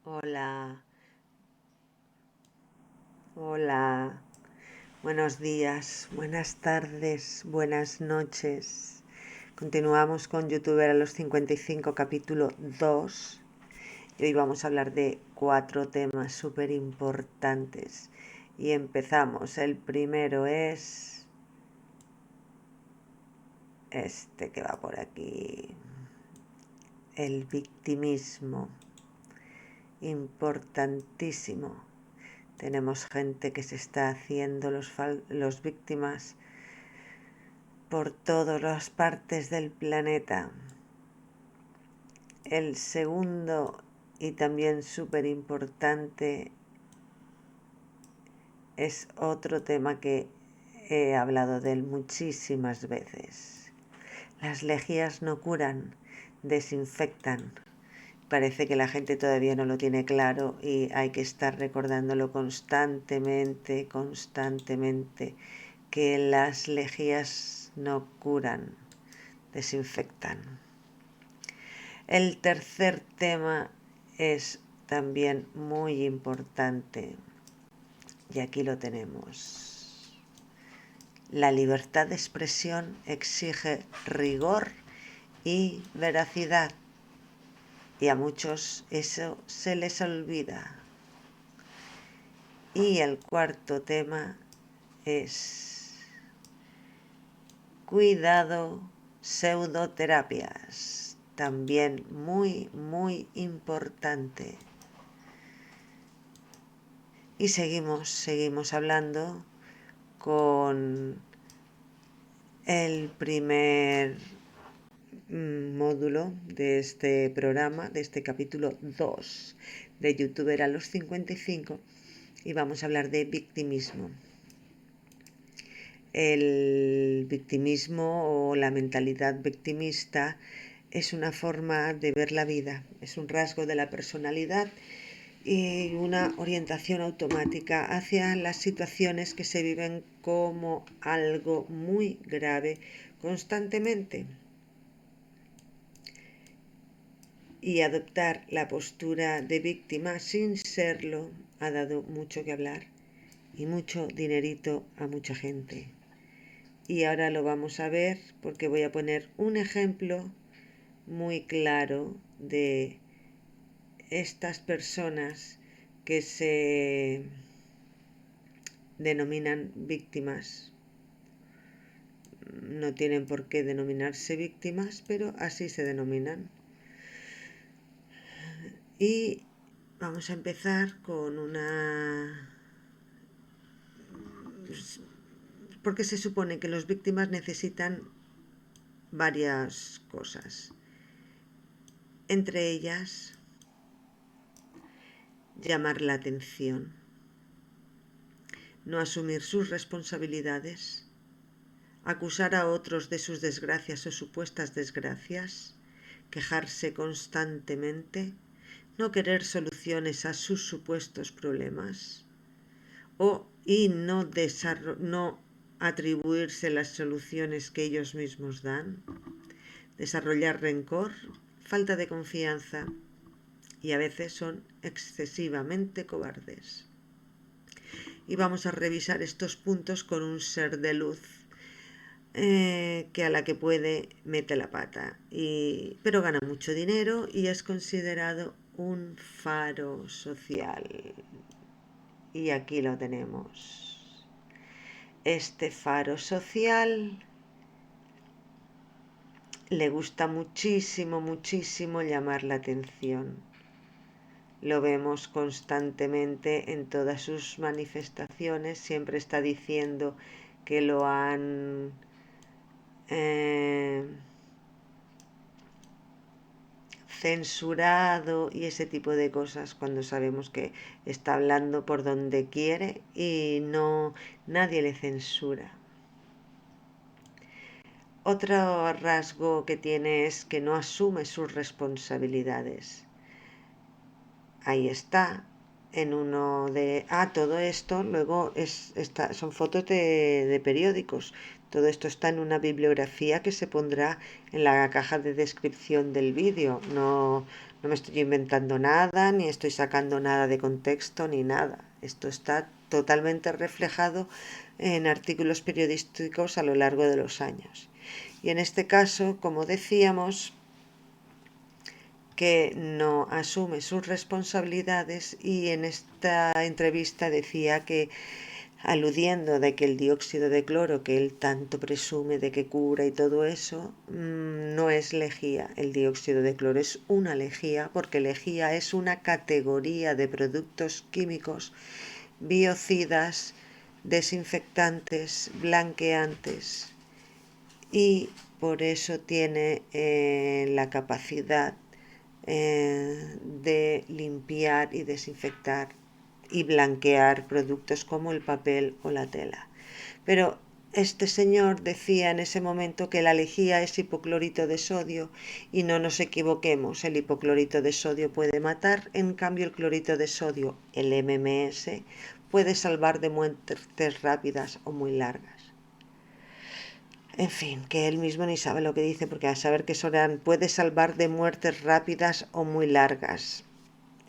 Hola, hola, buenos días, buenas tardes, buenas noches. Continuamos con Youtuber a los 55, capítulo 2. Y hoy vamos a hablar de 4 temas súper importantes. Y empezamos. El primero es este que va por aquí. El victimismo. Importantísimo. Tenemos gente que se está haciendo los víctimas por todas las partes del planeta. El segundo y también súper importante es otro tema que he hablado de él muchísimas veces. Las lejías no curan, desinfectan. Parece que la gente todavía no lo tiene claro y hay que estar recordándolo constantemente, que las lejías no curan, desinfectan. El tercer tema es también muy importante y aquí lo tenemos. La libertad de expresión exige rigor y veracidad. Y a muchos eso se les olvida. Y el cuarto tema es cuidado, pseudoterapias. También muy, muy importante. Y seguimos hablando con el primer módulo de este programa, de este capítulo 2 de Youtuber a los 55, y vamos a hablar de victimismo. El victimismo o la mentalidad victimista es una forma de ver la vida, es un rasgo de la personalidad y una orientación automática hacia las situaciones que se viven como algo muy grave constantemente. Y adoptar la postura de víctima sin serlo ha dado mucho que hablar y mucho dinerito a mucha gente. Y ahora lo vamos a ver porque voy a poner un ejemplo muy claro de estas personas que se denominan víctimas. No tienen por qué denominarse víctimas, pero así se denominan. Y vamos a empezar con una... porque se supone que las víctimas necesitan varias cosas. Entre ellas, llamar la atención, no asumir sus responsabilidades, acusar a otros de sus desgracias o supuestas desgracias, quejarse constantemente, no querer soluciones a sus supuestos problemas y no atribuirse las soluciones que ellos mismos dan, desarrollar rencor, falta de confianza y a veces son excesivamente cobardes. Y vamos a revisar estos puntos con un ser de luz que a la que puede mete la pata, pero gana mucho dinero y es considerado un faro social. Y aquí lo tenemos. Este faro social le gusta muchísimo llamar la atención. lo vemos constantemente en todas sus manifestaciones, siempre está diciendo que lo han censurado y ese tipo de cosas, cuando sabemos que está hablando por donde quiere y no, nadie le censura. Otro rasgo que tiene es que no asume sus responsabilidades. Ahí está, en uno de... todo esto luego son fotos de periódicos. Todo esto está en una bibliografía que se pondrá en la caja de descripción del vídeo. No, no me estoy inventando nada, ni estoy sacando nada de contexto, ni nada. Esto está totalmente reflejado en artículos periodísticos a lo largo de los años. Y en este caso, como decíamos, que no asume sus responsabilidades, y en esta entrevista decía que, aludiendo de que el dióxido de cloro que él tanto presume de que cura y todo eso, no es lejía. El dióxido de cloro es una lejía, porque lejía es una categoría de productos químicos biocidas, desinfectantes, blanqueantes, y por eso tiene la capacidad de limpiar y desinfectar y blanquear productos como el papel o la tela. Pero este señor decía en ese momento que la lejía es hipoclorito de sodio, y no nos equivoquemos, el hipoclorito de sodio puede matar, en cambio el clorito de sodio, el MMS, puede salvar de muertes rápidas o muy largas. En fin, que él mismo ni sabe lo que dice, porque a saber que Soran puede salvar de muertes rápidas o muy largas.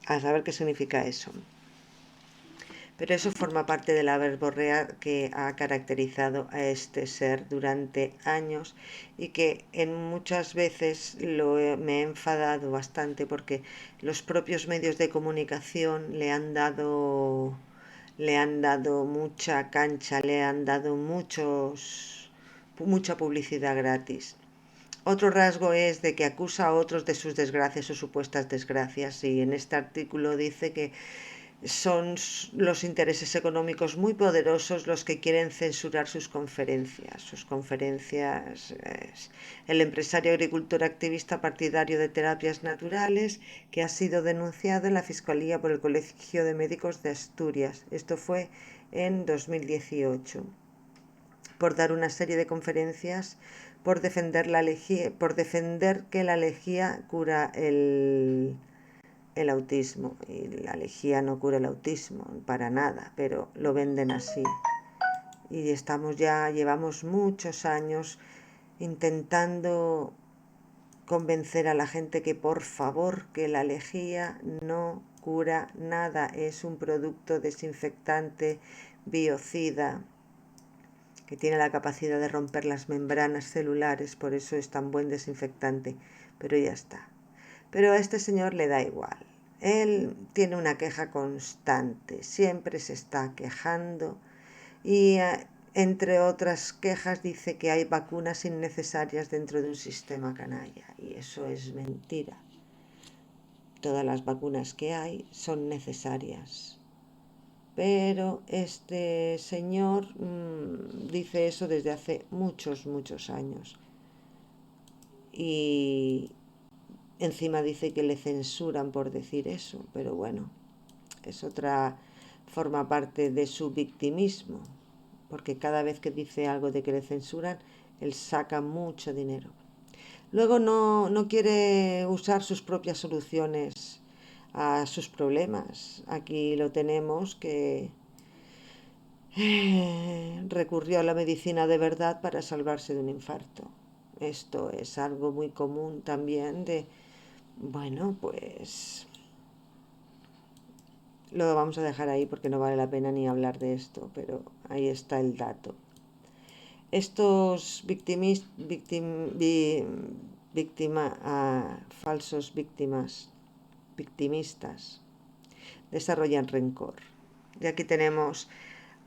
A saber qué significa eso. Pero eso forma parte de la verborrea que ha caracterizado a este ser durante años, y que en muchas veces me he enfadado bastante, porque los propios medios de comunicación le han dado mucha cancha, le han dado mucha publicidad gratis. Otro rasgo es de que acusa a otros de sus desgracias o supuestas desgracias, y en este artículo dice que son los intereses económicos muy poderosos los que quieren censurar sus conferencias. El empresario agricultor activista partidario de terapias naturales, que ha sido denunciado en la Fiscalía por el Colegio de Médicos de Asturias. Esto fue en 2018. Por dar una serie de conferencias por defender que la lejía cura el autismo. Y la lejía no cura el autismo para nada, pero lo venden así. Y llevamos muchos años intentando convencer a la gente que, por favor, que la lejía no cura nada, es un producto desinfectante biocida que tiene la capacidad de romper las membranas celulares, por eso es tan buen desinfectante. Pero ya está. Pero a este señor le da igual. Él tiene una queja constante, siempre se está quejando, y entre otras quejas dice que hay vacunas innecesarias dentro de un sistema canalla, y eso es mentira. Todas las vacunas que hay son necesarias. Pero este señor dice eso desde hace muchos años. Y encima dice que le censuran por decir eso, pero bueno, forma parte de su victimismo, porque cada vez que dice algo de que le censuran, él saca mucho dinero. Luego no quiere usar sus propias soluciones a sus problemas. Aquí lo tenemos, que recurrió a la medicina de verdad para salvarse de un infarto. Esto es algo muy común también bueno, pues lo vamos a dejar ahí porque no vale la pena ni hablar de esto, pero ahí está el dato. Estos falsos victimistas desarrollan rencor. Y aquí tenemos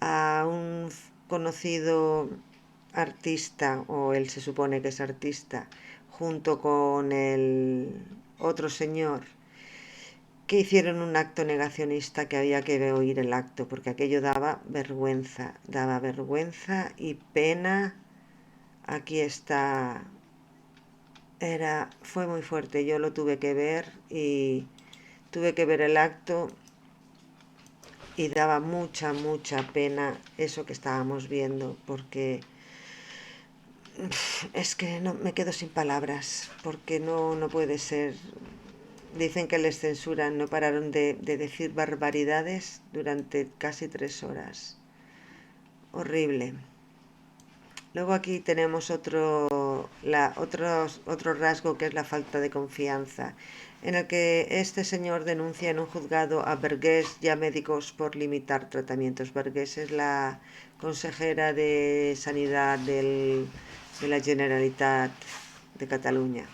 a un conocido artista, o él se supone que es artista, junto con el otro señor, que hicieron un acto negacionista, que había que oír el acto, porque aquello daba vergüenza y pena. Aquí está, fue muy fuerte, yo lo tuve que ver y tuve que ver el acto y daba mucha, mucha pena eso que estábamos viendo, porque es que no me quedo sin palabras, porque no puede ser. Dicen que les censuran, no pararon de decir barbaridades durante casi 3 horas. Horrible. Luego aquí tenemos otro rasgo, que es la falta de confianza, en el que este señor denuncia en un juzgado a Vergés y a médicos por limitar tratamientos. Vergés es la consejera de Sanidad de la Generalitat de Cataluña.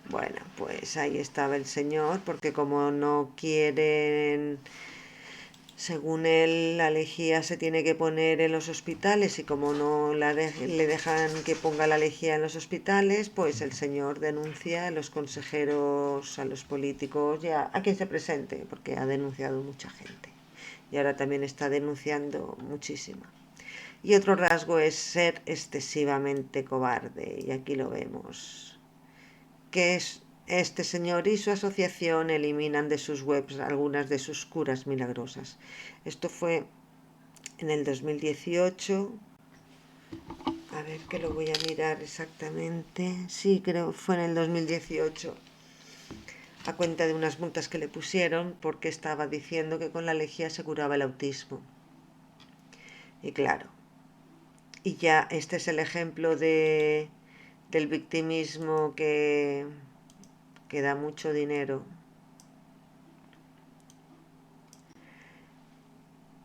Bueno, pues ahí estaba el señor, porque como no quieren, según él, la lejía se tiene que poner en los hospitales, y como no le dejan que ponga la lejía en los hospitales, pues el señor denuncia a los consejeros, a los políticos y a quien se presente, porque ha denunciado mucha gente. Y ahora también está denunciando muchísimo. Y otro rasgo es ser excesivamente cobarde, y aquí lo vemos, que es este señor y su asociación eliminan de sus webs algunas de sus curas milagrosas. Esto fue en el 2018. A ver, que lo voy a mirar exactamente. Sí, creo que fue en el 2018. A cuenta de unas multas que le pusieron porque estaba diciendo que con la lejía se curaba el autismo. Y claro, y ya este es el ejemplo del victimismo que da mucho dinero,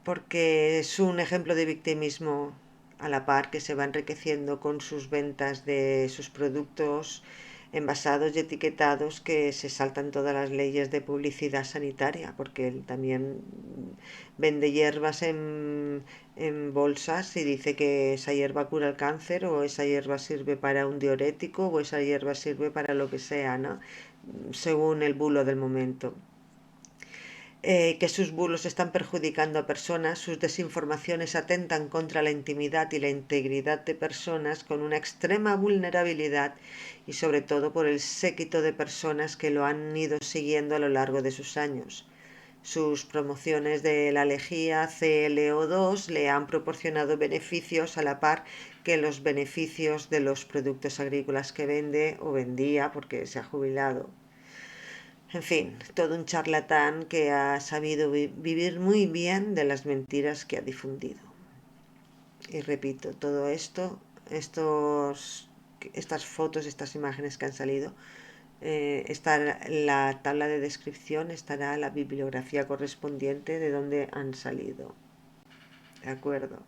porque es un ejemplo de victimismo a la par que se va enriqueciendo con sus ventas de sus productos envasados y etiquetados, que se saltan todas las leyes de publicidad sanitaria, porque él también vende hierbas en bolsas y dice que esa hierba cura el cáncer, o esa hierba sirve para un diurético, o esa hierba sirve para lo que sea, ¿no? Según el bulo del momento. Que sus bulos están perjudicando a personas, sus desinformaciones atentan contra la intimidad y la integridad de personas con una extrema vulnerabilidad, y sobre todo por el séquito de personas que lo han ido siguiendo a lo largo de sus años. Sus promociones de la lejía CLO2 le han proporcionado beneficios a la par que los beneficios de los productos agrícolas que vende o vendía, porque se ha jubilado. En fin, todo un charlatán que ha sabido vivir muy bien de las mentiras que ha difundido. Y repito, todo esto, estas fotos, estas imágenes que han salido, está en la tabla de descripción, estará la bibliografía correspondiente de donde han salido. ¿De acuerdo?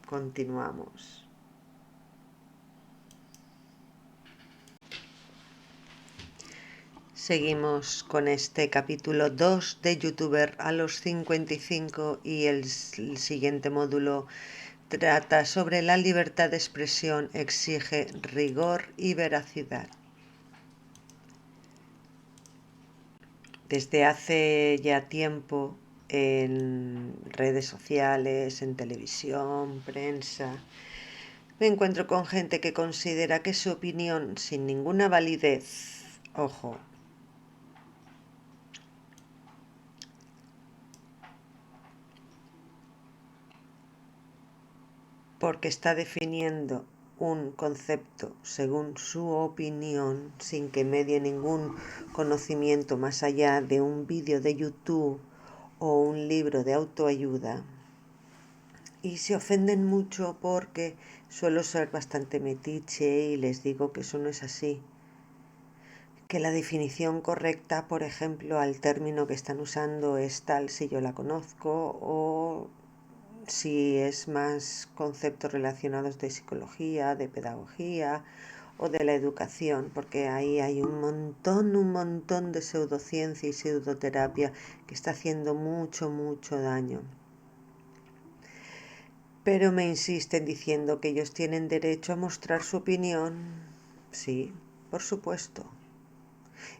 Continuamos. Seguimos con este capítulo 2 de YouTuber a los 55, y el siguiente módulo trata sobre la libertad de expresión exige rigor y veracidad. Desde hace ya tiempo, en redes sociales, en televisión, prensa, me encuentro con gente que considera que su opinión, sin ninguna validez, ojo, porque está definiendo un concepto según su opinión, sin que medie ningún conocimiento más allá de un vídeo de YouTube o un libro de autoayuda. Y se ofenden mucho porque suelo ser bastante metiche y les digo que eso no es así. Que la definición correcta, por ejemplo, al término que están usando es tal si yo la conozco, o si es más conceptos relacionados de psicología, de pedagogía o de la educación, porque ahí hay un montón de pseudociencia y pseudoterapia que está haciendo mucho daño. Pero me insisten diciendo que ellos tienen derecho a mostrar su opinión. Sí, por supuesto.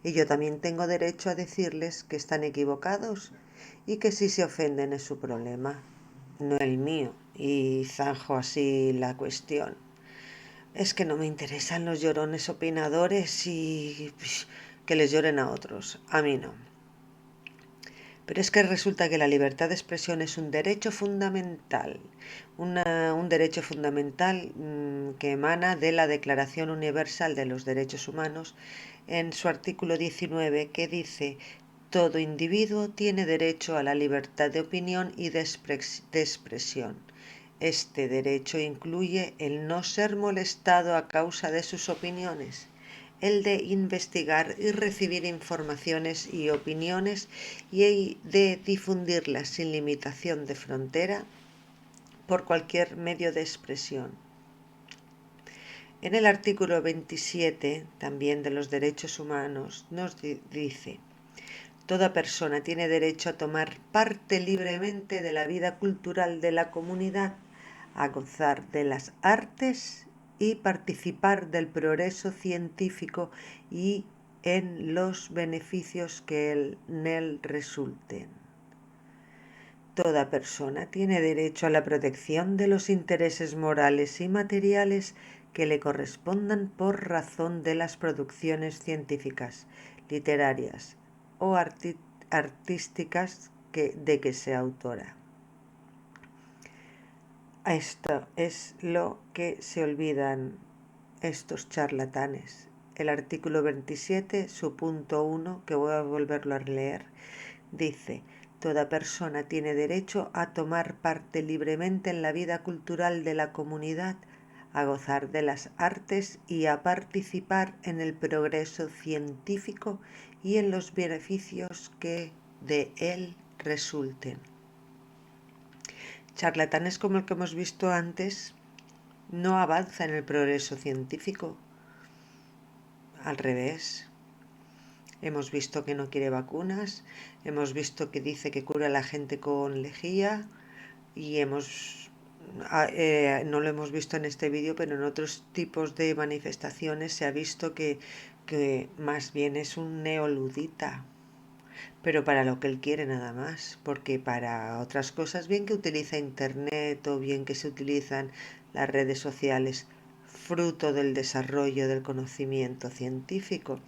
y yo también tengo derecho a decirles que están equivocados y que si se ofenden es su problema, no el mío. Y zanjo así la cuestión. Es que no me interesan los llorones opinadores y que les lloren a otros. A mí no. Pero es que resulta que la libertad de expresión es un derecho fundamental, un derecho fundamental que emana de la Declaración Universal de los Derechos Humanos en su artículo 19, que dice: todo individuo tiene derecho a la libertad de opinión y de expresión. Este derecho incluye el no ser molestado a causa de sus opiniones, el de investigar y recibir informaciones y opiniones y de difundirlas sin limitación de frontera por cualquier medio de expresión. En el artículo 27, también de los derechos humanos, nos dice: toda persona tiene derecho a tomar parte libremente de la vida cultural de la comunidad, a gozar de las artes y participar del progreso científico y en los beneficios que en él resulten. Toda persona tiene derecho a la protección de los intereses morales y materiales que le correspondan por razón de las producciones científicas, literarias o artísticas de que sea autora. Esto es lo que se olvidan estos charlatanes. El artículo 27, su punto 1, que voy a volverlo a leer, dice: toda persona tiene derecho a tomar parte libremente en la vida cultural de la comunidad, a gozar de las artes y a participar en el progreso científico y en los beneficios que de él resulten. Charlatanes como el que hemos visto antes no avanza en el progreso científico. Al revés. Hemos visto que no quiere vacunas, hemos visto que dice que cura a la gente con lejía y no lo hemos visto en este vídeo, pero en otros tipos de manifestaciones se ha visto que más bien es un neoludita. Pero para lo que él quiere nada más, porque para otras cosas, bien que utiliza internet o bien que se utilizan las redes sociales, fruto del desarrollo del conocimiento científico,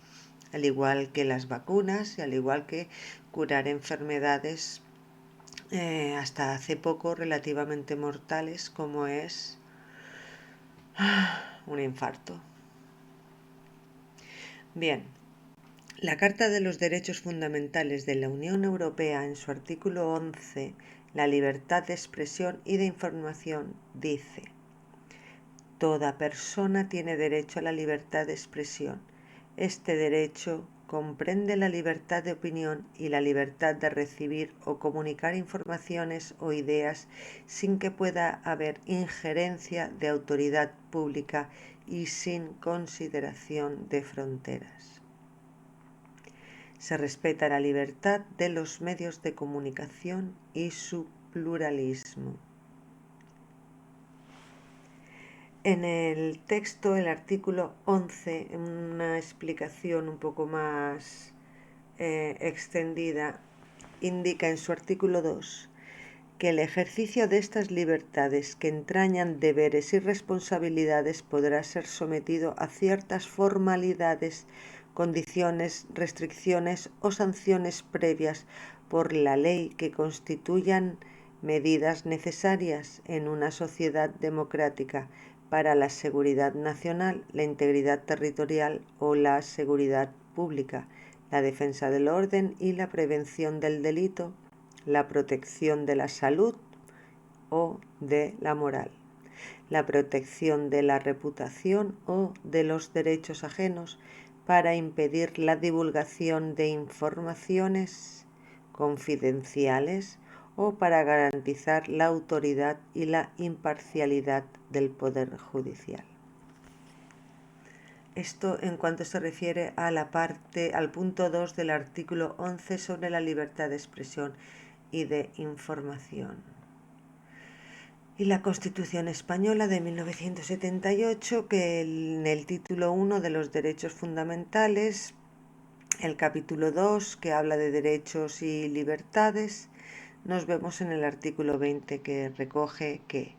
al igual que las vacunas y al igual que curar enfermedades hasta hace poco relativamente mortales, como es un infarto. Bien. La Carta de los Derechos Fundamentales de la Unión Europea, en su artículo 11, la libertad de expresión y de información, dice: toda persona tiene derecho a la libertad de expresión. Este derecho comprende la libertad de opinión y la libertad de recibir o comunicar informaciones o ideas sin que pueda haber injerencia de autoridad pública y sin consideración de fronteras. Se respeta la libertad de los medios de comunicación y su pluralismo. En el texto, el artículo 11, en una explicación un poco más extendida, indica en su artículo 2 que el ejercicio de estas libertades, que entrañan deberes y responsabilidades, podrá ser sometido a ciertas formalidades, condiciones, restricciones o sanciones previas por la ley que constituyan medidas necesarias en una sociedad democrática para la seguridad nacional, la integridad territorial o la seguridad pública, la defensa del orden y la prevención del delito, la protección de la salud o de la moral, la protección de la reputación o de los derechos ajenos para impedir la divulgación de informaciones confidenciales o para garantizar la autoridad y la imparcialidad del Poder Judicial. Esto en cuanto se refiere a al punto 2 del artículo 11 sobre la libertad de expresión y de información. Y la Constitución Española de 1978, que en el título 1 de los derechos fundamentales el capítulo 2, que habla de derechos y libertades, nos vemos en el artículo 20, que recoge que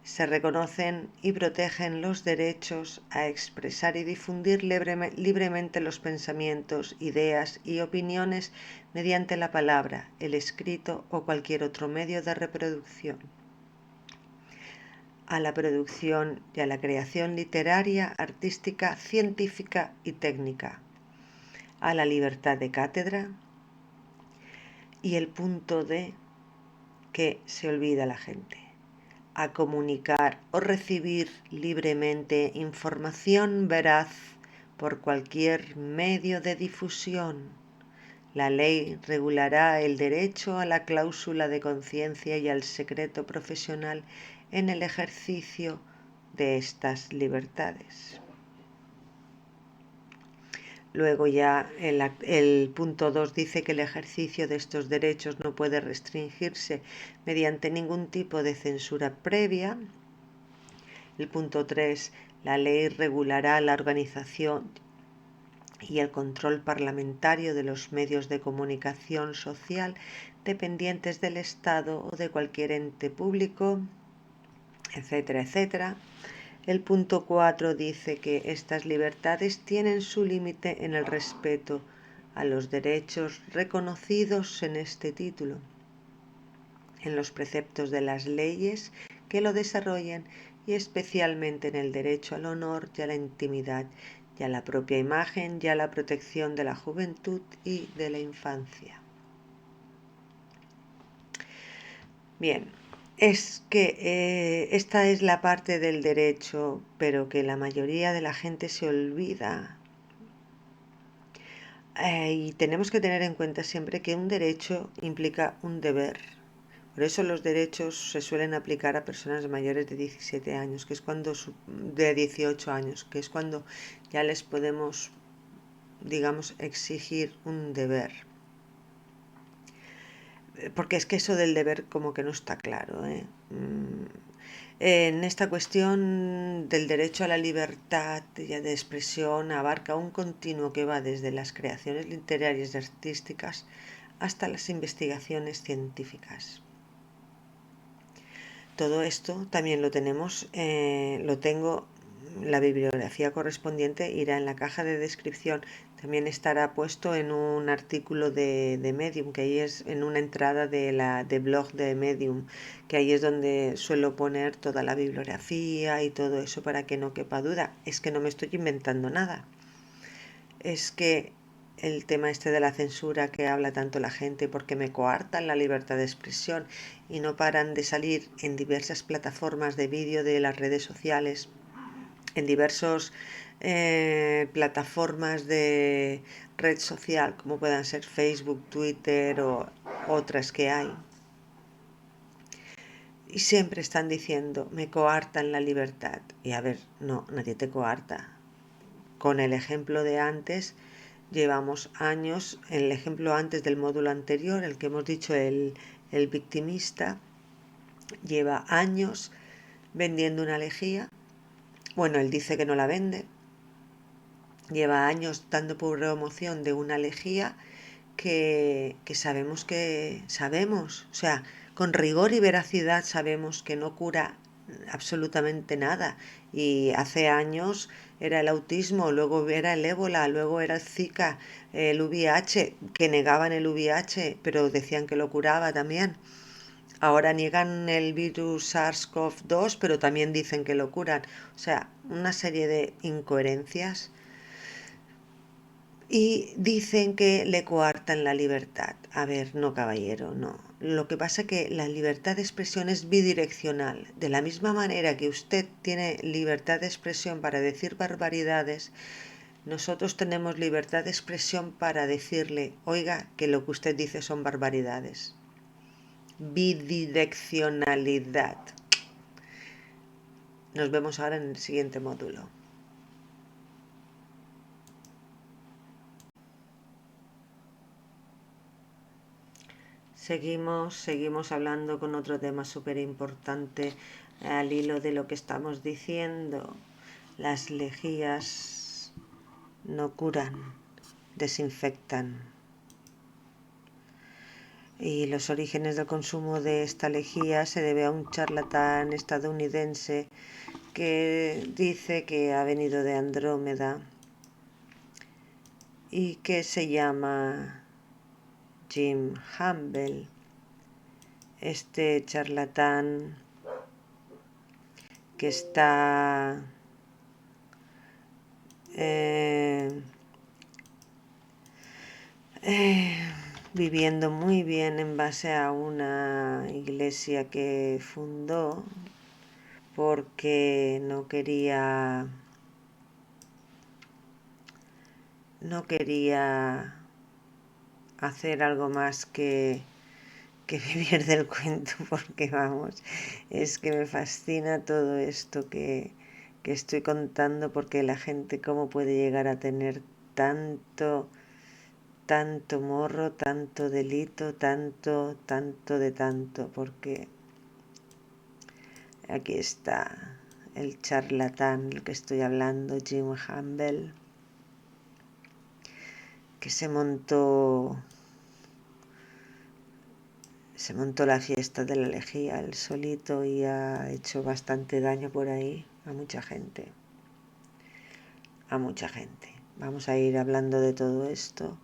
se reconocen y protegen los derechos a expresar y difundir libremente los pensamientos, ideas y opiniones mediante la palabra, el escrito o cualquier otro medio de reproducción. A la producción y a la creación literaria, artística, científica y técnica. A la libertad de cátedra. Y el punto D, que se olvida la gente: a comunicar o recibir libremente información veraz por cualquier medio de difusión. La ley regulará el derecho a la cláusula de conciencia y al secreto profesional en el ejercicio de estas libertades. Luego ya el punto 2 dice que el ejercicio de estos derechos no puede restringirse mediante ningún tipo de censura previa. El punto 3, la ley regulará la organización y el control parlamentario de los medios de comunicación social dependientes del Estado o de cualquier ente público, etcétera, etcétera. El punto 4 dice que estas libertades tienen su límite en el respeto a los derechos reconocidos en este título, en los preceptos de las leyes que lo desarrollan y especialmente en el derecho al honor y a la intimidad y a la propia imagen y a la protección de la juventud y de la infancia. Bien. Es que esta es la parte del derecho, pero que la mayoría de la gente se olvida. Y tenemos que tener en cuenta siempre que un derecho implica un deber. Por eso los derechos se suelen aplicar a personas mayores de 17 años, que es cuando de 18 años, que es cuando ya les podemos, digamos, exigir un deber. Porque es que eso del deber como que no está claro, ¿eh? En esta cuestión del derecho a la libertad y de expresión abarca un continuo que va desde las creaciones literarias y artísticas hasta las investigaciones científicas. Todo esto también lo tengo, la bibliografía correspondiente irá en la caja de descripción. También estará puesto en un artículo de Medium, que ahí es en una entrada de blog de Medium, que ahí es donde suelo poner toda la bibliografía y todo eso para que no quepa duda. Es que no me estoy inventando nada. Es que el tema este de la censura que habla tanto la gente porque me coartan la libertad de expresión y no paran de salir en diversas plataformas de vídeo de las redes sociales, en diversas plataformas de red social como puedan ser Facebook, Twitter o otras que hay. Y siempre están diciendo, me coartan la libertad. Y a ver, no, nadie te coarta. Con el ejemplo de antes, llevamos años, el ejemplo antes del módulo anterior, el que hemos dicho, el victimista, lleva años vendiendo una lejía. Bueno, él dice que no la vende. Lleva años dando promoción de una lejía que sabemos, o sea, con rigor y veracidad sabemos que no cura absolutamente nada. Y hace años era el autismo, luego era el ébola, luego era el Zika, el VIH, que negaban el VIH, pero decían que lo curaba también. Ahora niegan el virus SARS-CoV-2, pero también dicen que lo curan. O sea, una serie de incoherencias. Y dicen que le coartan la libertad. A ver, no, caballero, no. Lo que pasa es que la libertad de expresión es bidireccional. De la misma manera que usted tiene libertad de expresión para decir barbaridades, nosotros tenemos libertad de expresión para decirle, oiga, que lo que usted dice son barbaridades. Bidireccionalidad. Nos vemos ahora en el siguiente módulo. Seguimos hablando con otro tema súper importante al hilo de lo que estamos diciendo. Las lejías no curan, desinfectan. Y los orígenes del consumo de esta lejía se debe a un charlatán estadounidense que dice que ha venido de Andrómeda y que se llama Jim Campbell. Este charlatán que está viviendo muy bien en base a una iglesia que fundó porque no quería hacer algo más que vivir del cuento, porque vamos, es que me fascina todo esto que estoy contando, porque la gente cómo puede llegar a tener tanto morro, tanto delito, tanto de tanto, porque aquí está el charlatán del que estoy hablando, Jim Campbell, que se montó la fiesta de la lejía él solito y ha hecho bastante daño por ahí a mucha gente. Vamos a ir hablando de todo esto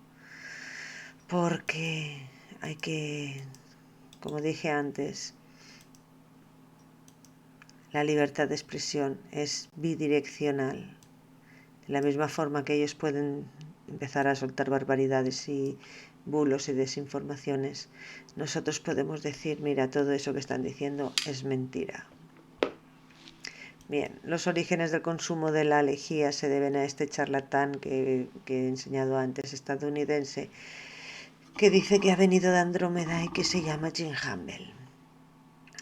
porque hay que, como dije antes, la libertad de expresión es bidireccional. De la misma forma que ellos pueden empezar a soltar barbaridades y bulos y desinformaciones, nosotros podemos decir, mira, todo eso que están diciendo es mentira. Bien, los orígenes del consumo de la lejía se deben a este charlatán que he enseñado antes, estadounidense, que dice que ha venido de Andrómeda y que se llama Jim Campbell,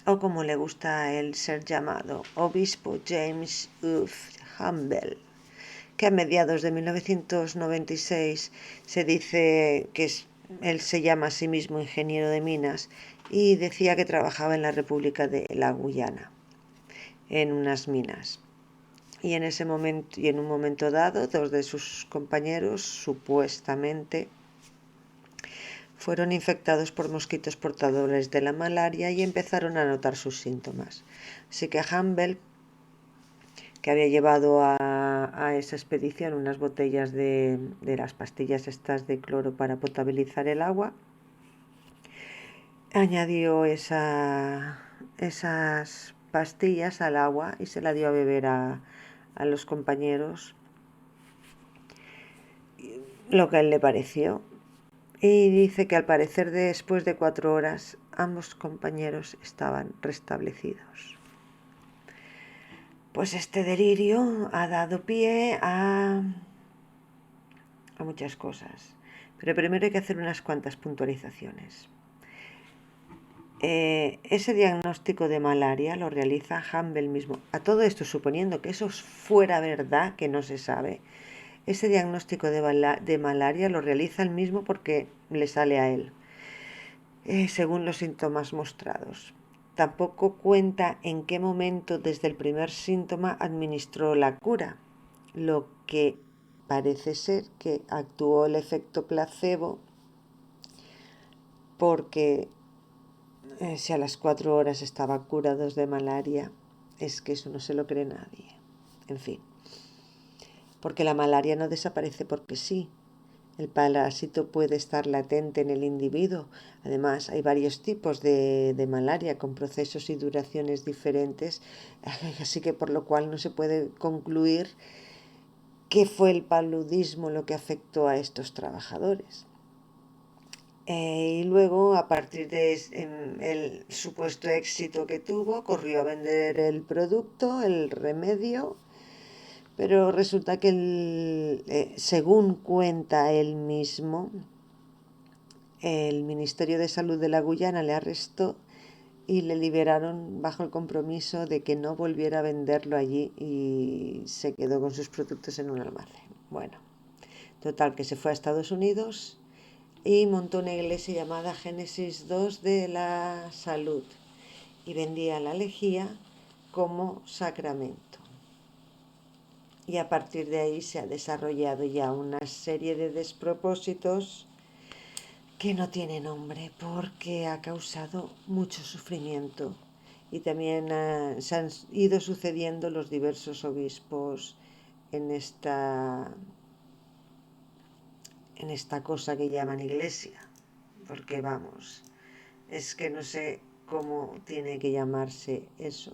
o como le gusta a él ser llamado, obispo James F. Campbell, que a mediados de 1996 se dice que él se llama a sí mismo ingeniero de minas y decía que trabajaba en la República de la Guyana, en unas minas. Y en un momento dado, dos de sus compañeros supuestamente fueron infectados por mosquitos portadores de la malaria y empezaron a notar sus síntomas. Así que Campbell, que había llevado a esa expedición unas botellas de las pastillas estas de cloro para potabilizar el agua, añadió esas pastillas al agua y se la dio a beber a los compañeros, lo que a él le pareció. Y dice que al parecer después de 4 horas ambos compañeros estaban restablecidos. Pues este delirio ha dado pie a muchas cosas. Pero primero hay que hacer unas cuantas puntualizaciones. Ese diagnóstico de malaria lo realiza Campbell mismo. A todo esto, suponiendo que eso fuera verdad, que no se sabe, ese diagnóstico de malaria lo realiza él mismo porque le sale a él, según los síntomas mostrados. Tampoco cuenta en qué momento desde el primer síntoma administró la cura, lo que parece ser que actuó el efecto placebo, porque si a las 4 horas estaban curados de malaria, es que eso no se lo cree nadie. En fin, porque la malaria no desaparece porque sí. El parásito puede estar latente en el individuo. Además, hay varios tipos de malaria con procesos y duraciones diferentes, así que por lo cual no se puede concluir que fue el paludismo lo que afectó a estos trabajadores. Y luego, a partir de el supuesto éxito que tuvo, corrió a vender el producto, el remedio, pero resulta que, según cuenta él mismo, el Ministerio de Salud de la Guyana le arrestó y le liberaron bajo el compromiso de que no volviera a venderlo allí y se quedó con sus productos en un almacén. Bueno, total, que se fue a Estados Unidos y montó una iglesia llamada Génesis 2 de la Salud y vendía la lejía como sacramento. y a partir de ahí se ha desarrollado ya una serie de despropósitos que no tiene nombre porque ha causado mucho sufrimiento y también se han ido sucediendo los diversos obispos en esta cosa que llaman iglesia, porque vamos, es que no sé cómo tiene que llamarse eso.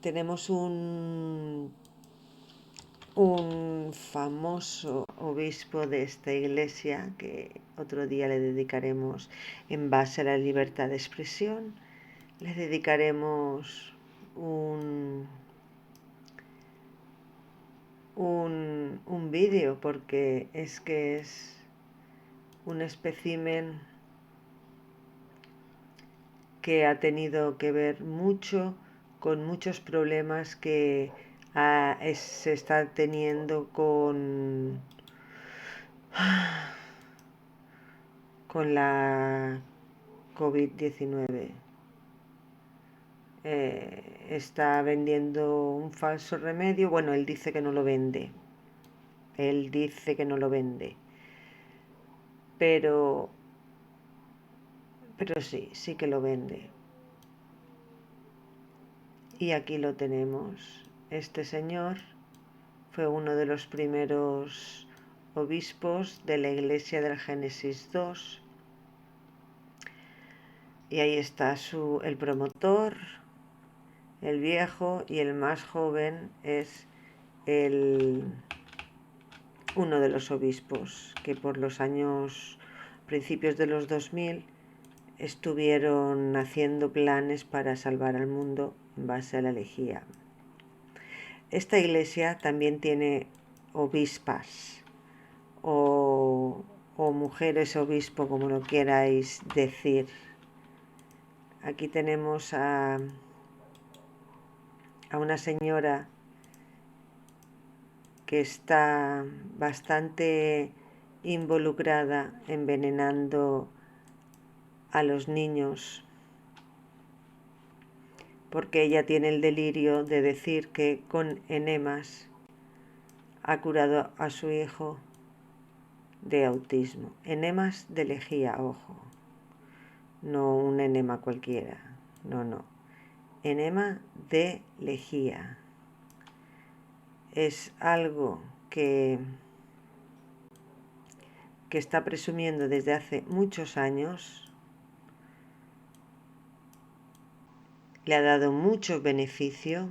Tenemos un famoso obispo de esta iglesia que otro día le dedicaremos, en base a la libertad de expresión, le dedicaremos un vídeo, porque es que es un espécimen que ha tenido que ver mucho con muchos problemas que se están teniendo con la COVID-19. Está vendiendo un falso remedio. Bueno, él dice que no lo vende. Él dice que no lo vende. Pero sí que lo vende. Y aquí lo tenemos. Este señor fue uno de los primeros obispos de la iglesia del Génesis 2. Y ahí está el promotor, el viejo, y el más joven es uno de los obispos que por los principios de los 2000 estuvieron haciendo planes para salvar al mundo en base a la herejía. Esta iglesia también tiene obispas o mujeres obispo, como lo queráis decir. Aquí tenemos a una señora que está bastante involucrada envenenando a los niños, porque ella tiene el delirio de decir que con enemas ha curado a su hijo de autismo. Enemas de lejía, ojo, no un enema cualquiera, no. Enema de lejía. Es algo que está presumiendo desde hace muchos años. Le ha dado mucho beneficio,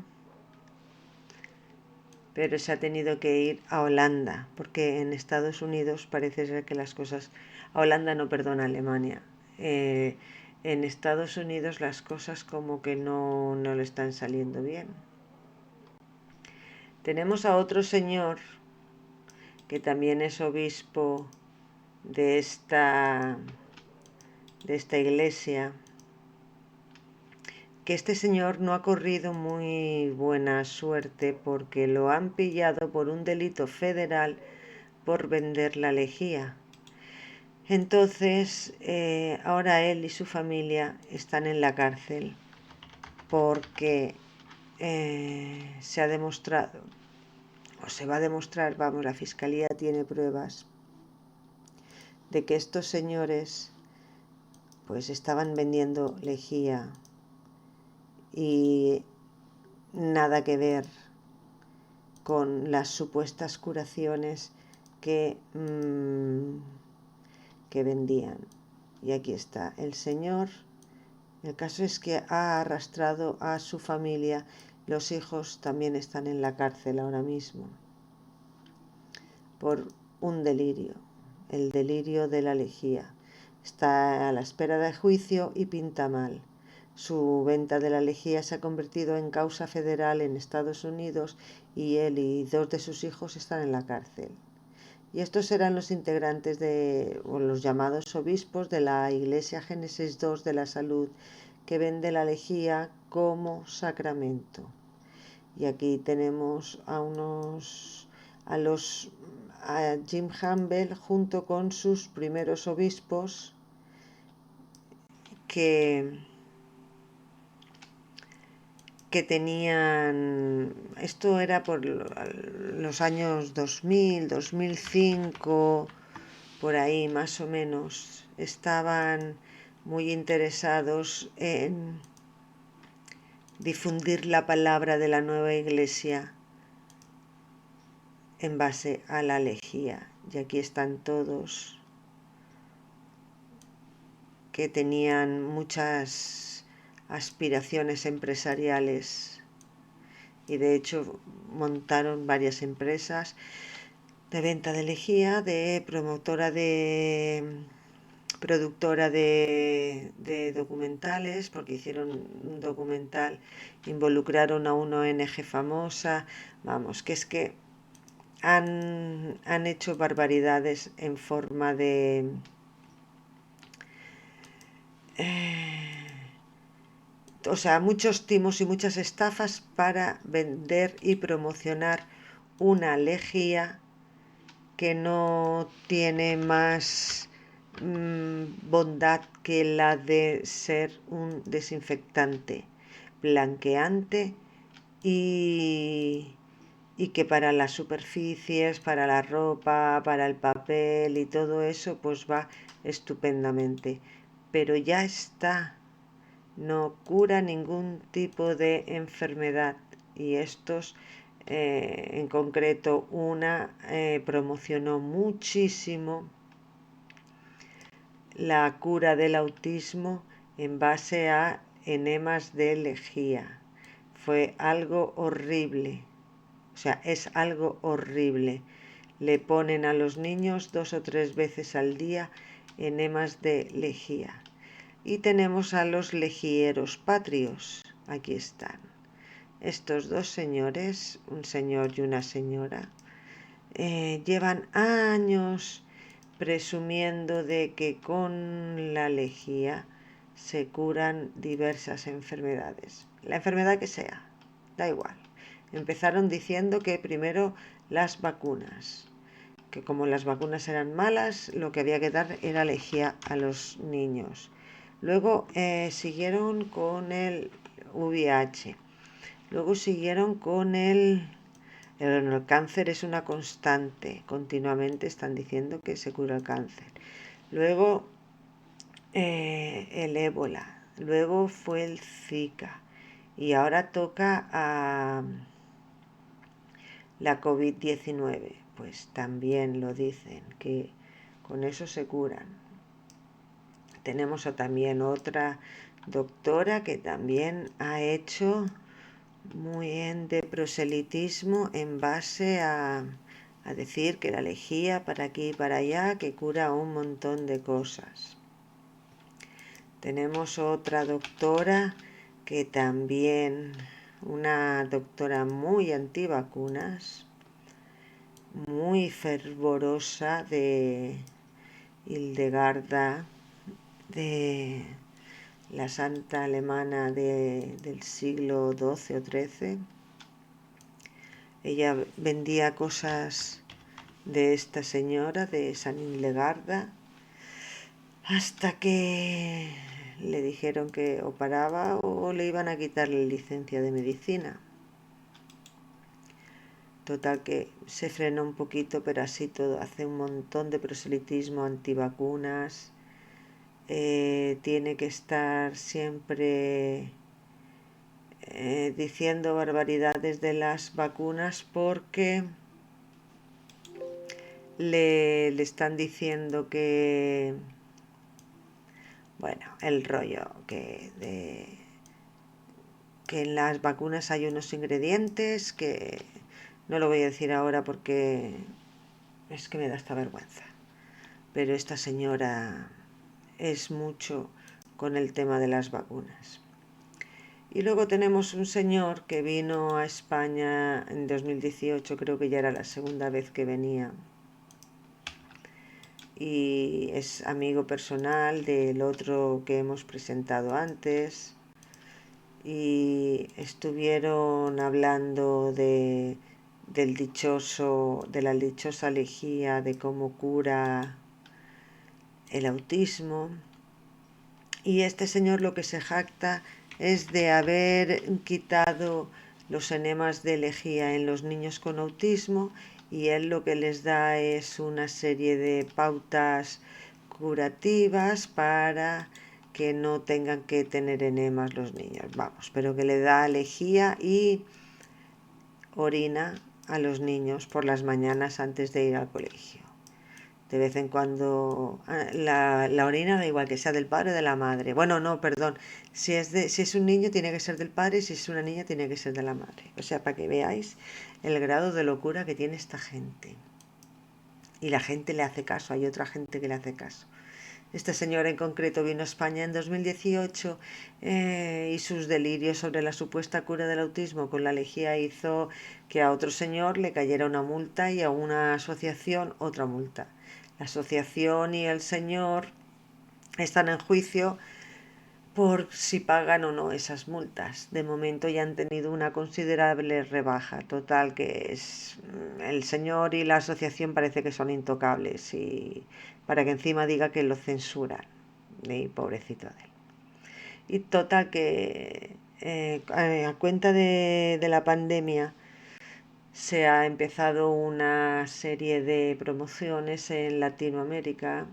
pero se ha tenido que ir a Holanda, porque en Estados Unidos parece ser que las cosas... A Holanda no, perdón, a Alemania. En Estados Unidos las cosas como que no le están saliendo bien. Tenemos a otro señor que también es obispo de esta iglesia, que este señor no ha corrido muy buena suerte porque lo han pillado por un delito federal por vender la lejía. Entonces, ahora él y su familia están en la cárcel porque se ha demostrado, o se va a demostrar, vamos, la fiscalía tiene pruebas de que estos señores pues estaban vendiendo lejía y nada que ver con las supuestas curaciones que vendían. Y aquí está el señor. El caso es que ha arrastrado a su familia. Los hijos también están en la cárcel ahora mismo por un delirio, el delirio de la lejía. Está a la espera de juicio y pinta mal. Su venta de la lejía se ha convertido en causa federal en Estados Unidos y él y 2 de sus hijos están en la cárcel. Y estos serán los integrantes o los llamados obispos de la Iglesia Génesis 2 de la Salud, que vende la lejía como sacramento. Y aquí tenemos a Jim Campbell junto con sus primeros obispos que que tenían, esto era por los años 2000, 2005, por ahí más o menos, estaban muy interesados en difundir la palabra de la nueva iglesia en base a la lejía. Y aquí están todos que tenían muchas aspiraciones empresariales y de hecho montaron varias empresas de venta de lejía, de productora de documentales, porque hicieron un documental, involucraron a una ONG famosa, vamos, que es que han hecho barbaridades en forma de o sea, muchos timos y muchas estafas para vender y promocionar una lejía que no tiene más bondad que la de ser un desinfectante blanqueante y que para las superficies, para la ropa, para el papel y todo eso, pues va estupendamente. Pero ya está, no cura ningún tipo de enfermedad y estos en concreto una promocionó muchísimo la cura del autismo en base a enemas de lejía. Fue algo horrible, o sea, es algo horrible. Le ponen a los niños 2 o 3 veces al día enemas de lejía. Y tenemos a los lejieros patrios. Aquí están. Estos dos señores, un señor y una señora, llevan años presumiendo de que con la lejía se curan diversas enfermedades. La enfermedad que sea, da igual. Empezaron diciendo que primero las vacunas, que como las vacunas eran malas, lo que había que dar era lejía a los niños. Luego siguieron con el VIH. Luego siguieron con el cáncer es una constante. Continuamente están diciendo que se cura el cáncer. Luego el ébola. Luego fue el Zika. Y ahora toca a la COVID-19. Pues también lo dicen, que con eso se curan. Tenemos también otra doctora que también ha hecho muy bien de proselitismo en base a decir que la lejía para aquí y para allá, que cura un montón de cosas. Tenemos otra doctora que también, una doctora muy antivacunas, muy fervorosa, de Hildegarda, de la santa alemana del siglo XII o XIII. Ella vendía cosas de esta señora, de San Hildegarda, hasta que le dijeron que o paraba o le iban a quitar la licencia de medicina. Total que se frenó un poquito, pero así todo, hace un montón de proselitismo antivacunas. Tiene que estar siempre diciendo barbaridades de las vacunas porque le están diciendo que, bueno, el rollo que en las vacunas hay unos ingredientes que no lo voy a decir ahora porque es que me da esta vergüenza. Pero esta señora es mucho con el tema de las vacunas. Y luego tenemos un señor que vino a España en 2018, creo que ya era la segunda vez que venía. Y es amigo personal del otro que hemos presentado antes. Y estuvieron hablando de la dichosa lejía, de cómo cura el autismo. Y este señor lo que se jacta es de haber quitado los enemas de lejía en los niños con autismo, y él lo que les da es una serie de pautas curativas para que no tengan que tener enemas los niños. Vamos, pero que le da lejía y orina a los niños por las mañanas antes de ir al colegio. De vez en cuando la orina da igual que sea del padre o de la madre. Bueno, no, perdón. Si es un niño tiene que ser del padre, y si es una niña tiene que ser de la madre. O sea, para que veáis el grado de locura que tiene esta gente. Y la gente le hace caso, hay otra gente que le hace caso. Esta señora en concreto vino a España en 2018, y sus delirios sobre la supuesta cura del autismo con la lejía hizo que a otro señor le cayera una multa y a una asociación otra multa. La asociación y el señor están en juicio por si pagan o no esas multas. De momento ya han tenido una considerable rebaja. Total, que es el señor y la asociación parece que son intocables, y para que encima diga que lo censuran. Y pobrecito de él. Y total, que a cuenta de la pandemia se ha empezado una serie de promociones en Latinoamérica,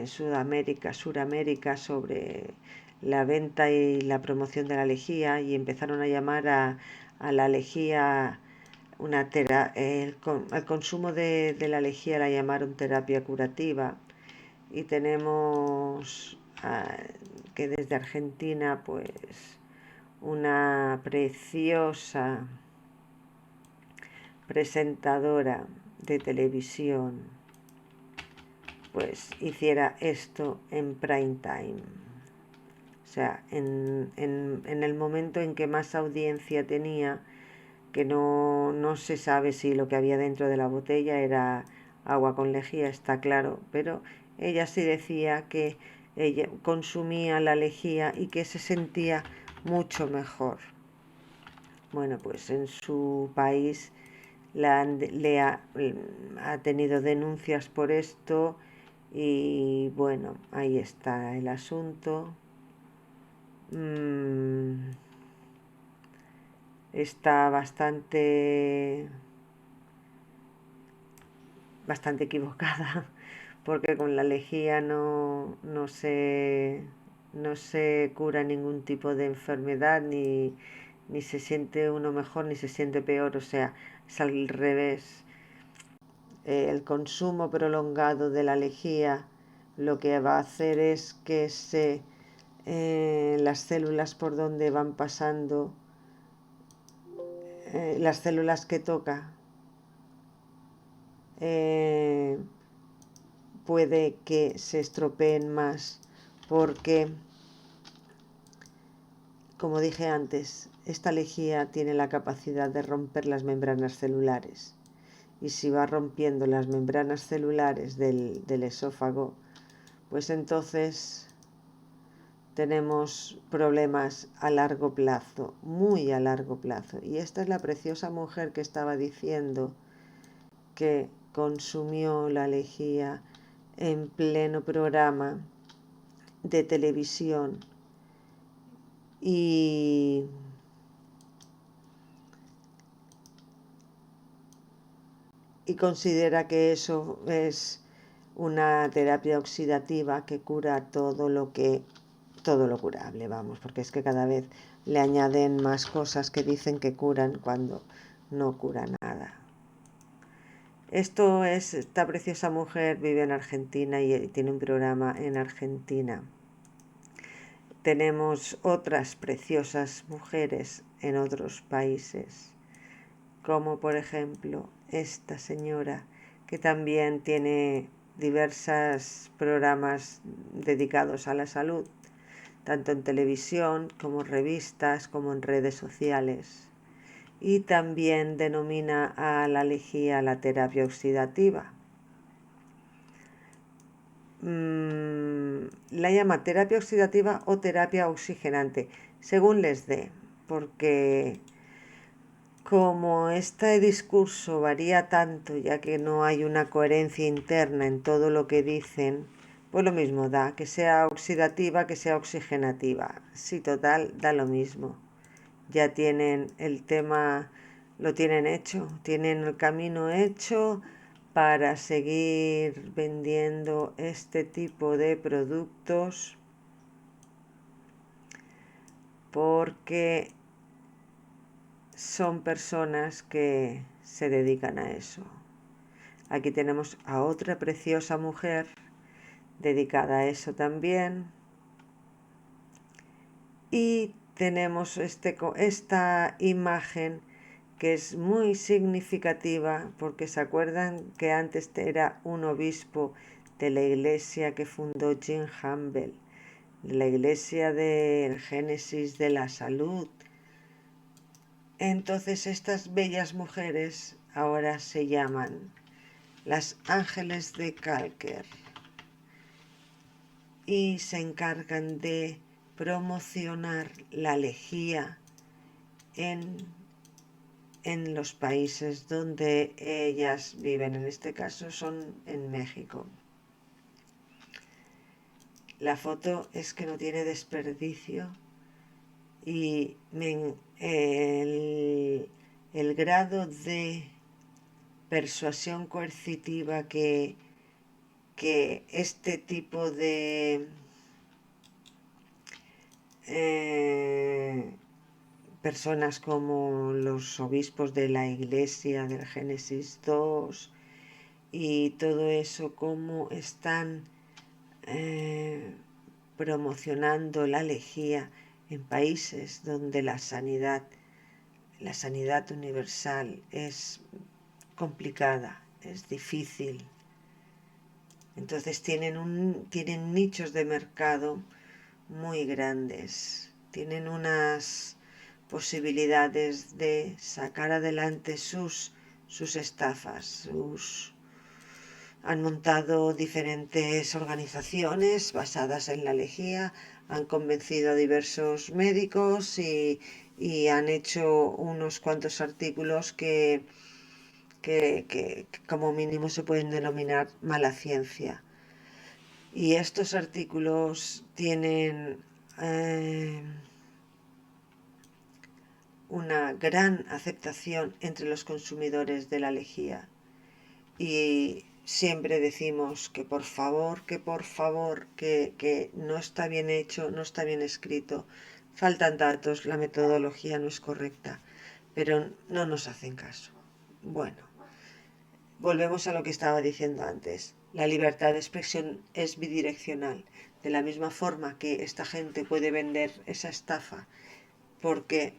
Sudamérica, Suramérica, sobre la venta y la promoción de la lejía, y empezaron a llamar a la lejía el consumo de la lejía la llamaron terapia curativa. Y tenemos que desde Argentina, pues una preciosa presentadora de televisión pues hiciera esto en prime time. O sea, en el momento en que más audiencia tenía, que no se sabe si lo que había dentro de la botella era agua con lejía, está claro, pero ella sí decía que ella consumía la lejía y que se sentía mucho mejor. Bueno, pues en su país ha tenido denuncias por esto, y bueno, ahí está el asunto. Está bastante equivocada, porque con la lejía no se cura ningún tipo de enfermedad, ni se siente uno mejor ni se siente peor. O sea, es al revés. El consumo prolongado de la lejía lo que va a hacer es que las células por donde van pasando, las células que toca, puede que se estropeen más, porque, como dije antes, esta lejía tiene la capacidad de romper las membranas celulares, y si va rompiendo las membranas celulares del esófago, pues entonces tenemos problemas a largo plazo, muy a largo plazo. Y esta es la preciosa mujer que estaba diciendo que consumió la lejía en pleno programa de televisión, y considera que eso es una terapia oxidativa que cura todo lo curable, vamos, porque es que cada vez le añaden más cosas que dicen que curan cuando no cura nada. Esta preciosa mujer vive en Argentina y tiene un programa en Argentina. Tenemos otras preciosas mujeres en otros países, como por ejemplo esta señora, que también tiene diversos programas dedicados a la salud, tanto en televisión como en revistas como en redes sociales, y también denomina a la lejía la terapia oxidativa. La llama terapia oxidativa o terapia oxigenante, según les dé, porque como este discurso varía tanto, ya que no hay una coherencia interna en todo lo que dicen, Pues lo mismo da, que sea oxidativa, que sea oxigenativa. Sí, total, da lo mismo. Ya tienen el tema, lo tienen hecho, tienen el camino hecho para seguir vendiendo este tipo de productos porque son personas que se dedican a eso. Aquí tenemos a otra preciosa mujer dedicada a eso también. Y tenemos esta imagen que es muy significativa porque se acuerdan que antes era un obispo de la iglesia que fundó Jim Campbell, de la iglesia del Génesis de la Salud. Entonces estas bellas mujeres ahora se llaman las Ángeles de Calker y se encargan de promocionar la lejía en los países donde ellas viven. En este caso son en México. La foto es que no tiene desperdicio y el grado de persuasión coercitiva que este tipo de personas como los obispos de la iglesia del Génesis 2 y todo eso, cómo están promocionando la lejía en países donde la sanidad universal es complicada, es difícil. Entonces tienen nichos de mercado muy grandes, tienen unas posibilidades de sacar adelante sus estafas, han montado diferentes organizaciones basadas en la lejía, han convencido a diversos médicos y han hecho unos cuantos artículos que como mínimo se pueden denominar mala ciencia. Y estos artículos tienen una gran aceptación entre los consumidores de la lejía. Y siempre decimos que por favor, que no está bien hecho, no está bien escrito, faltan datos, la metodología no es correcta, pero no nos hacen caso. Bueno, volvemos a lo que estaba diciendo antes. La libertad de expresión es bidireccional. De la misma forma que esta gente puede vender esa estafa porque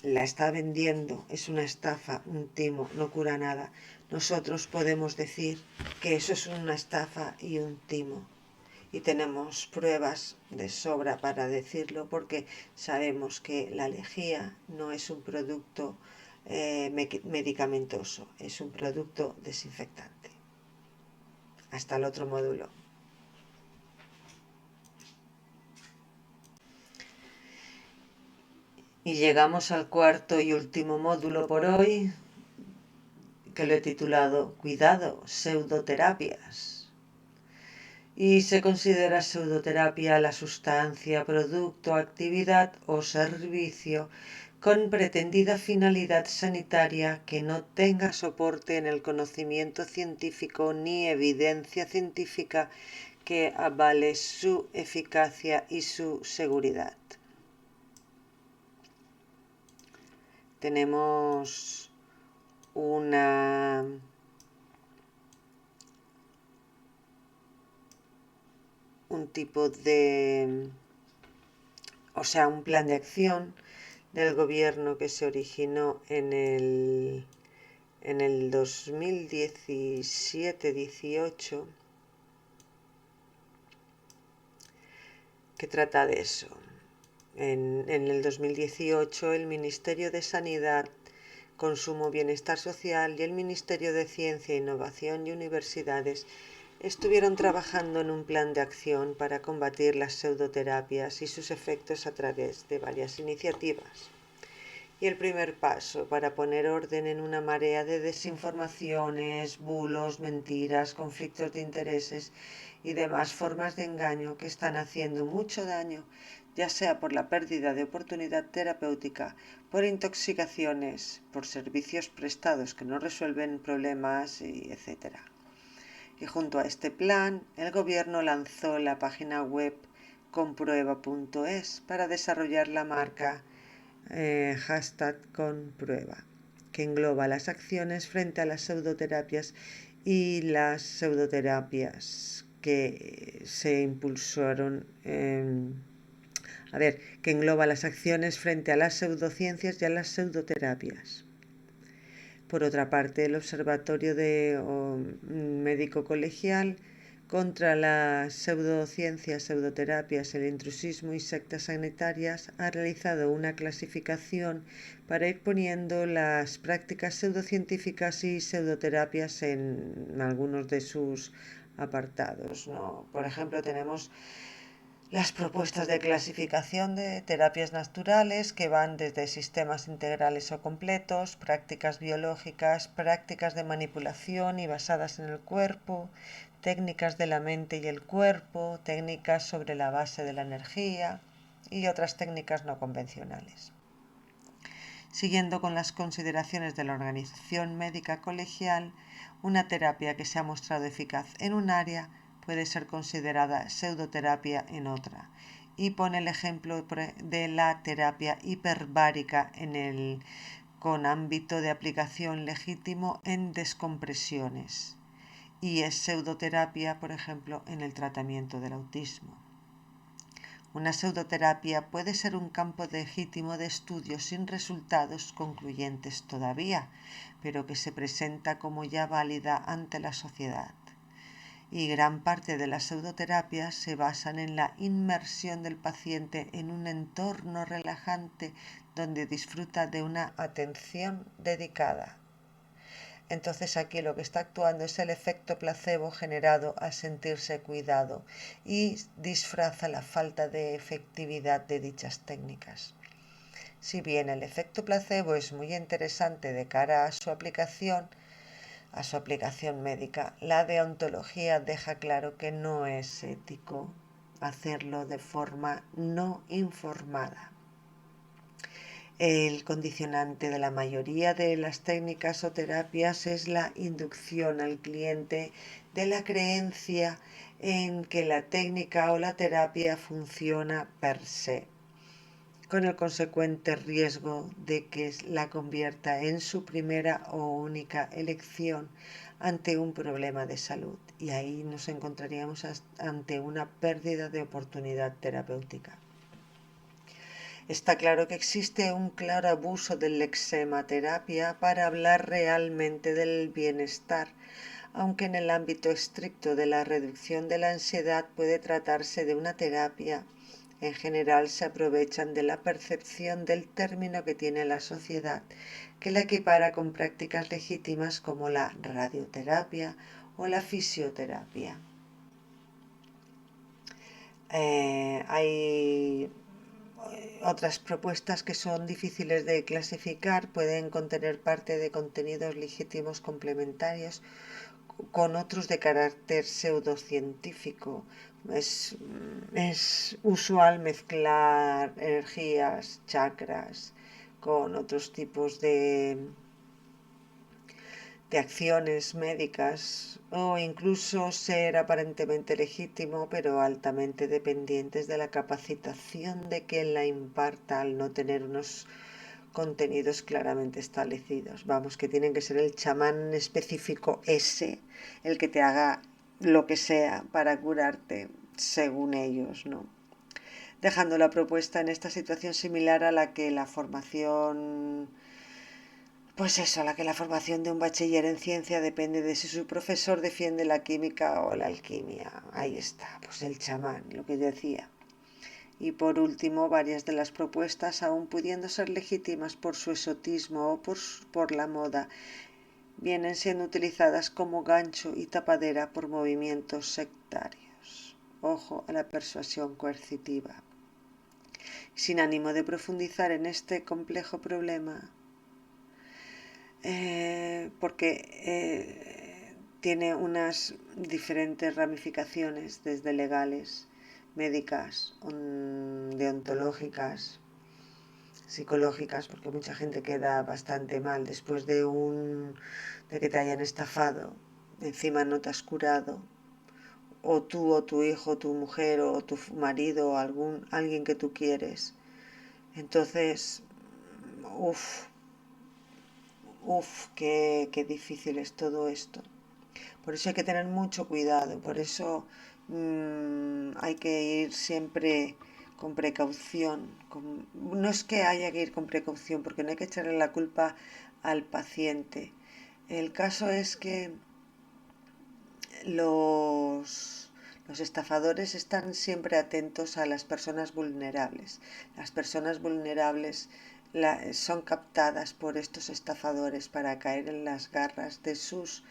la está vendiendo, es una estafa, un timo, no cura nada. Nosotros podemos decir que eso es una estafa y un timo. Y tenemos pruebas de sobra para decirlo porque sabemos que la lejía no es un producto medicamentoso, es un producto desinfectante. Hasta el otro módulo. Y llegamos al cuarto y último módulo por hoy, que lo he titulado Cuidado, pseudoterapias. Y se considera pseudoterapia la sustancia, producto, actividad o servicio con pretendida finalidad sanitaria que no tenga soporte en el conocimiento científico ni evidencia científica que avale su eficacia y su seguridad. Tenemos un tipo de, un plan de acción del gobierno que se originó en el 2017-18 que trata de eso. En el 2018 el Ministerio de Sanidad, Consumo, Bienestar Social y el Ministerio de Ciencia, Innovación y Universidades estuvieron trabajando en un plan de acción para combatir las pseudoterapias y sus efectos a través de varias iniciativas. Y el primer paso para poner orden en una marea de desinformaciones, bulos, mentiras, conflictos de intereses y demás formas de engaño que están haciendo mucho daño, ya sea por la pérdida de oportunidad terapéutica, por intoxicaciones, por servicios prestados que no resuelven problemas, etc. Y junto a este plan, el gobierno lanzó la página web comprueba.es para desarrollar la marca #comprueba, que engloba las acciones frente a las pseudoterapias y las pseudoterapias que se impulsaron, que engloba las acciones frente a las pseudociencias y a las pseudoterapias. Por otra parte, el Observatorio Médico Colegial contra las pseudociencias, pseudoterapias, el intrusismo y sectas sanitarias ha realizado una clasificación para ir poniendo las prácticas pseudocientíficas y pseudoterapias en algunos de sus apartados, ¿no? Por ejemplo, tenemos las propuestas de clasificación de terapias naturales que van desde sistemas integrales o completos, prácticas biológicas, prácticas de manipulación y basadas en el cuerpo, técnicas de la mente y el cuerpo, técnicas sobre la base de la energía y otras técnicas no convencionales. Siguiendo con las consideraciones de la Organización Médica Colegial, una terapia que se ha mostrado eficaz en un área puede ser considerada pseudoterapia en otra, y pone el ejemplo de la terapia hiperbárica con ámbito de aplicación legítimo en descompresiones, y es pseudoterapia, por ejemplo, en el tratamiento del autismo. Una pseudoterapia puede ser un campo legítimo de estudio sin resultados concluyentes todavía, pero que se presenta como ya válida ante la sociedad. Y gran parte de las pseudoterapias se basan en la inmersión del paciente en un entorno relajante donde disfruta de una atención dedicada. Entonces aquí lo que está actuando es el efecto placebo generado al sentirse cuidado y disfraza la falta de efectividad de dichas técnicas. Si bien el efecto placebo es muy interesante de cara a su aplicación médica, la deontología deja claro que no es ético hacerlo de forma no informada. El condicionante de la mayoría de las técnicas o terapias es la inducción al cliente de la creencia en que la técnica o la terapia funciona per se, con el consecuente riesgo de que la convierta en su primera o única elección ante un problema de salud, y ahí nos encontraríamos ante una pérdida de oportunidad terapéutica. Está claro que existe un claro abuso del lexematerapia para hablar realmente del bienestar, aunque en el ámbito estricto de la reducción de la ansiedad puede tratarse de una terapia. En general se aprovechan de la percepción del término que tiene la sociedad, que la equipara con prácticas legítimas como la radioterapia o la fisioterapia. Hay otras propuestas que son difíciles de clasificar, pueden contener parte de contenidos legítimos complementarios con otros de carácter pseudocientífico. Es usual mezclar energías, chakras, con otros tipos de acciones médicas, o incluso ser aparentemente legítimo pero altamente dependientes de la capacitación de quien la imparta al no tener unos contenidos claramente establecidos. Vamos, que tienen que ser el chamán específico ese el que te haga lo que sea para curarte según ellos, ¿no? Dejando la propuesta en esta situación similar a la que la formación de un bachiller en ciencia depende de si su profesor defiende la química o la alquimia. Ahí está, pues el chamán, lo que decía. Y por último, varias de las propuestas, aun pudiendo ser legítimas por su exotismo o por la moda, vienen siendo utilizadas como gancho y tapadera por movimientos sectarios. Ojo a la persuasión coercitiva. Sin ánimo de profundizar en este complejo problema, porque tiene unas diferentes ramificaciones, desde legales, médicas, deontológicas, psicológicas, porque mucha gente queda bastante mal después de que te hayan estafado, encima no te has curado, o tú o tu hijo, tu mujer o tu marido o alguien que tú quieres. Entonces, qué difícil es todo esto. Por eso hay que tener mucho cuidado, por eso hay que ir siempre con precaución. No es que haya que ir con precaución, porque no hay que echarle la culpa al paciente. El caso es que los estafadores están siempre atentos a las personas vulnerables. Las personas vulnerables son captadas por estos estafadores para caer en las garras de sus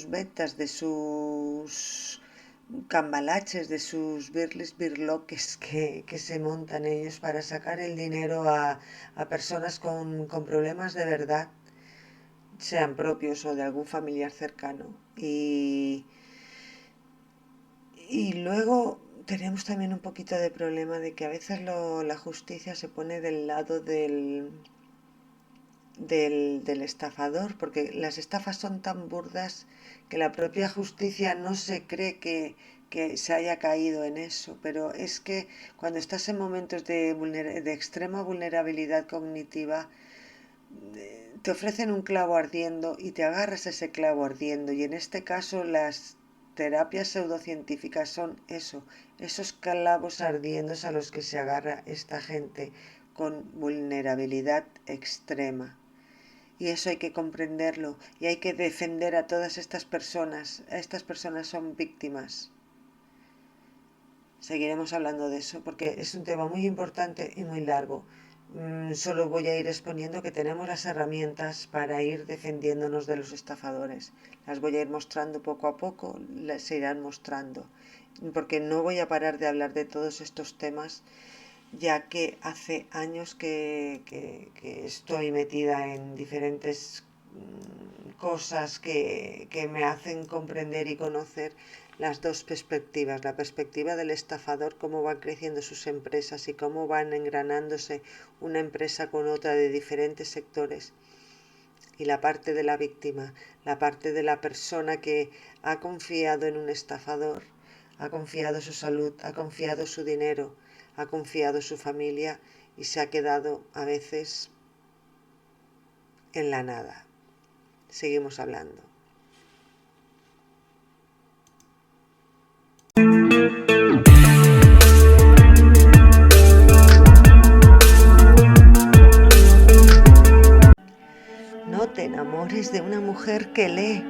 ventas, de sus cambalaches, de sus birloques que se montan ellos para sacar el dinero a personas con problemas de verdad, sean propios o de algún familiar cercano. Y luego tenemos también un poquito de problema de que a veces la justicia se pone del lado del estafador, porque las estafas son tan burdas que la propia justicia no se cree que se haya caído en eso. Pero es que cuando estás en momentos de extrema vulnerabilidad cognitiva, te ofrecen un clavo ardiendo y te agarras a ese clavo ardiendo. Y en este caso las terapias pseudocientíficas son eso, esos clavos ardientes a los que se agarra esta gente con vulnerabilidad extrema. Y eso hay que comprenderlo y hay que defender a todas estas personas. Estas personas son víctimas. Seguiremos hablando de eso porque es un tema muy importante y muy largo. Solo voy a ir exponiendo que tenemos las herramientas para ir defendiéndonos de los estafadores. Las voy a ir mostrando poco a poco, se irán mostrando. Porque no voy a parar de hablar de todos estos temas, ya que hace años que estoy metida en diferentes cosas que me hacen comprender y conocer las dos perspectivas. La perspectiva del estafador, cómo van creciendo sus empresas y cómo van engranándose una empresa con otra de diferentes sectores. Y la parte de la víctima, la parte de la persona que ha confiado en un estafador, ha confiado su salud, ha confiado su dinero, ha confiado su familia y se ha quedado a veces en la nada. Seguimos hablando. No te enamores de una mujer que lee,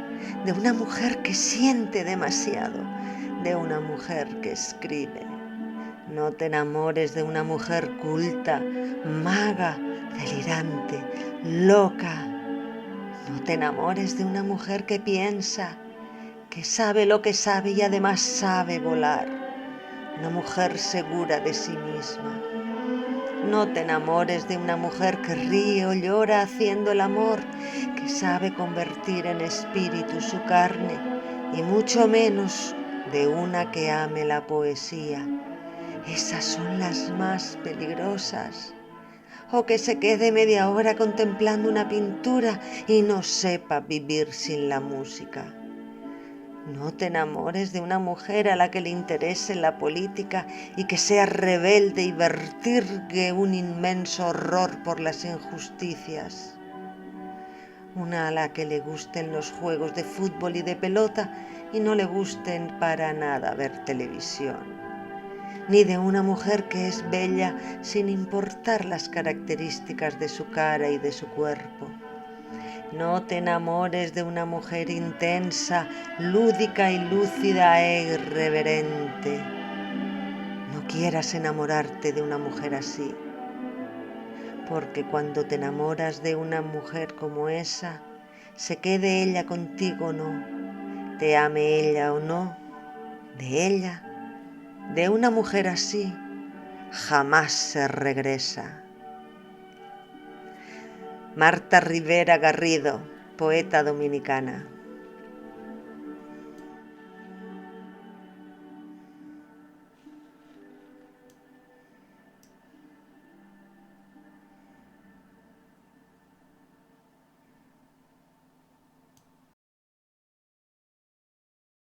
de una mujer que siente demasiado, de una mujer que escribe. No te enamores de una mujer culta, maga, delirante, loca. No te enamores de una mujer que piensa, que sabe lo que sabe y además sabe volar. Una mujer segura de sí misma. No te enamores de una mujer que ríe o llora haciendo el amor, que sabe convertir en espíritu su carne, y mucho menos de una que ame la poesía. Esas son las más peligrosas. O que se quede media hora contemplando una pintura y no sepa vivir sin la música. No te enamores de una mujer a la que le interese la política y que sea rebelde y vertirgue un inmenso horror por las injusticias. Una a la que le gusten los juegos de fútbol y de pelota y no le gusten para nada ver televisión. Ni de una mujer que es bella sin importar las características de su cara y de su cuerpo. No te enamores de una mujer intensa, lúdica y lúcida e irreverente. No quieras enamorarte de una mujer así, porque cuando te enamoras de una mujer como esa, se quede ella contigo o no, te ame ella o no, de ella, de una mujer así, jamás se regresa. Marta Rivera Garrido, poeta dominicana.